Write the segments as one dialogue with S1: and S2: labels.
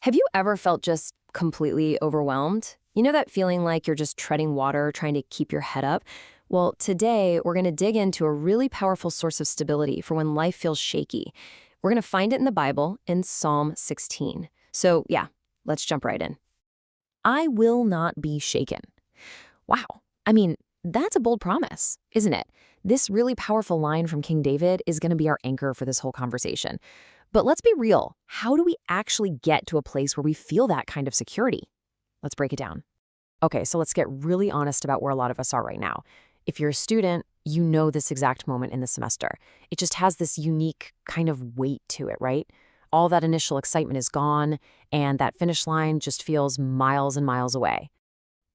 S1: Have you ever felt just completely overwhelmed? You know that feeling like you're just treading water, trying to keep your head up? Well, today we're going to dig into a really powerful source of stability for when life feels shaky. We're going to find it in the Bible in Psalm 16. So, yeah, let's jump right in. I will not be shaken. Wow. I mean, that's a bold promise, isn't it? This really powerful line from King David is going to be our anchor for this whole conversation. But let's be real. How do we actually get to a place where we feel that kind of security? Let's break it down. Okay, so let's get really honest about where a lot of us are right now. If you're a student, you know this exact moment in the semester. It just has this unique kind of weight to it, right? All that initial excitement is gone, and that finish line just feels miles and miles away.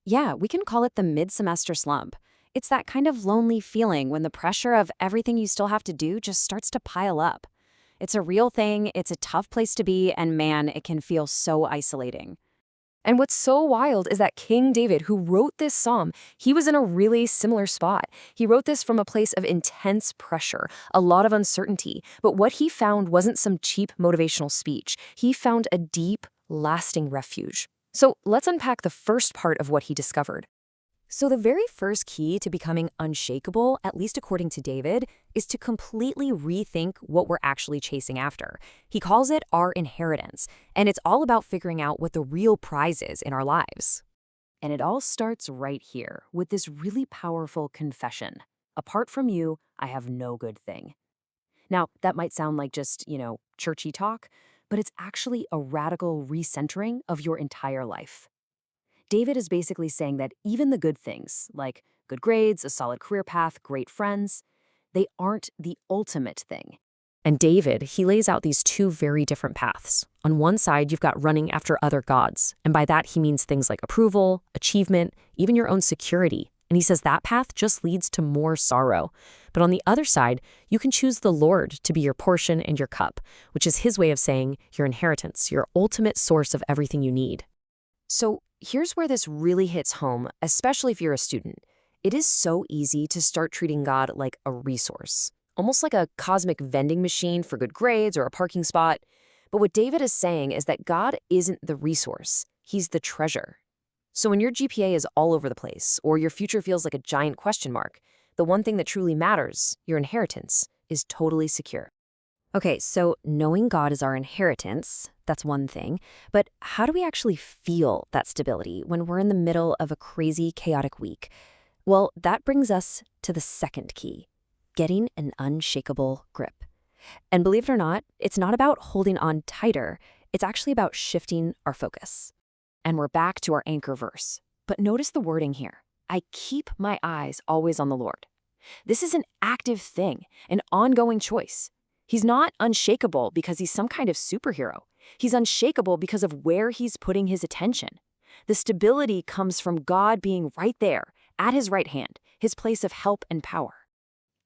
S1: Yeah, we can call it the mid-semester slump. It's that kind of lonely feeling when the pressure of everything you still have to do just starts to pile up. It's a real thing, it's a tough place to be, and man, it can feel so isolating. And what's so wild is that King David, who wrote this psalm, he was in a really similar spot. He wrote this from a place of intense pressure, a lot of uncertainty. But what he found wasn't some cheap motivational speech. He found a deep, lasting refuge. So let's unpack the first part of what he discovered. So the very first key to becoming unshakable, at least according to David, is to completely rethink what we're actually chasing after. He calls it our inheritance, and it's all about figuring out what the real prize is in our lives. And it all starts right here with this really powerful confession. Apart from you, I have no good thing. Now, that might sound like just, churchy talk, but it's actually a radical recentering of your entire life. David is basically saying that even the good things, like good grades, a solid career path, great friends, they aren't the ultimate thing. And David, he lays out these two very different paths. On one side, you've got running after other gods, and by that he means things like approval, achievement, even your own security. And he says that path just leads to more sorrow. But on the other side, you can choose the Lord to be your portion and your cup, which is his way of saying your inheritance, your ultimate source of everything you need. So here's where this really hits home, especially if you're a student. It is so easy to start treating God like a resource, almost like a cosmic vending machine for good grades or a parking spot. But what David is saying is that God isn't the resource, he's the treasure. So when your GPA is all over the place, or your future feels like a giant question mark, the one thing that truly matters, your inheritance, is totally secure. Okay, so knowing God is our inheritance, that's one thing, but how do we actually feel that stability when we're in the middle of a crazy, chaotic week? Well, that brings us to the second key, getting an unshakable grip. And believe it or not, it's not about holding on tighter, it's actually about shifting our focus. And we're back to our anchor verse. But notice the wording here. I keep my eyes always on the Lord. This is an active thing, an ongoing choice. He's not unshakable because he's some kind of superhero. He's unshakable because of where he's putting his attention. The stability comes from God being right there, at his right hand, his place of help and power.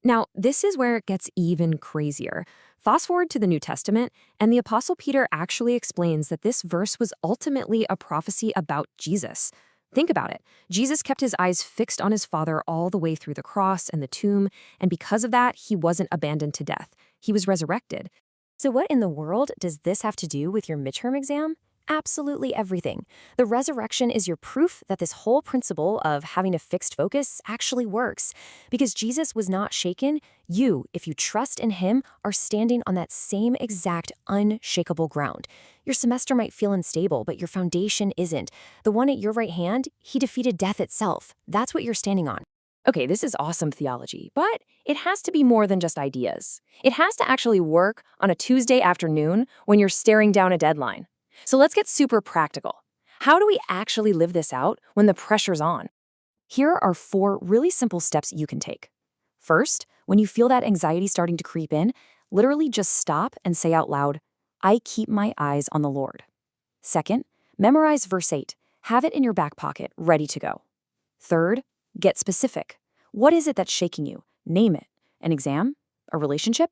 S1: Now, this is where it gets even crazier. Fast forward to the New Testament, and the Apostle Peter actually explains that this verse was ultimately a prophecy about Jesus. Think about it. Jesus kept his eyes fixed on his Father all the way through the cross and the tomb, and because of that, he wasn't abandoned to death. He was resurrected. So what in the world does this have to do with your midterm exam? Absolutely everything. The resurrection is your proof that this whole principle of having a fixed focus actually works. Because Jesus was not shaken, you, if you trust in him, are standing on that same exact unshakable ground. Your semester might feel unstable, but your foundation isn't. The one at your right hand, he defeated death itself. That's what you're standing on. Okay, this is awesome theology, but it has to be more than just ideas. It has to actually work on a Tuesday afternoon when you're staring down a deadline. So let's get super practical. How do we actually live this out when the pressure's on? Here are 4 really simple steps you can take. First, when you feel that anxiety starting to creep in, literally just stop and say out loud, I keep my eyes on the Lord. Second, memorize verse 8. Have it in your back pocket, ready to go. Third, get specific. What is it that's shaking you? Name it. An exam? A relationship?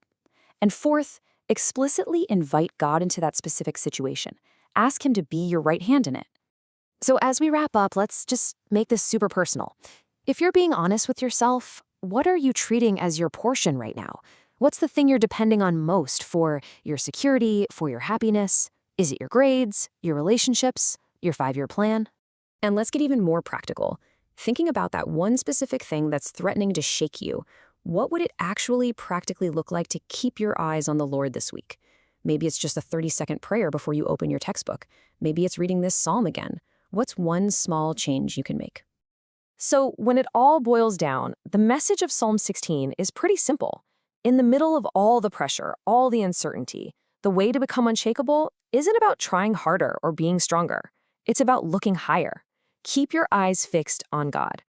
S1: And fourth, explicitly invite God into that specific situation. Ask him to be your right hand in it. So as we wrap up, let's just make this super personal. If you're being honest with yourself, what are you treating as your portion right now? What's the thing you're depending on most for your security, for your happiness? Is it your grades, your relationships, your 5-year plan? And let's get even more practical. Thinking about that one specific thing that's threatening to shake you, what would it actually practically look like to keep your eyes on the Lord this week? Maybe it's just a 30-second prayer before you open your textbook. Maybe it's reading this psalm again. What's one small change you can make? So when it all boils down, the message of Psalm 16 is pretty simple. In the middle of all the pressure, all the uncertainty, the way to become unshakable isn't about trying harder or being stronger. It's about looking higher. Keep your eyes fixed on God.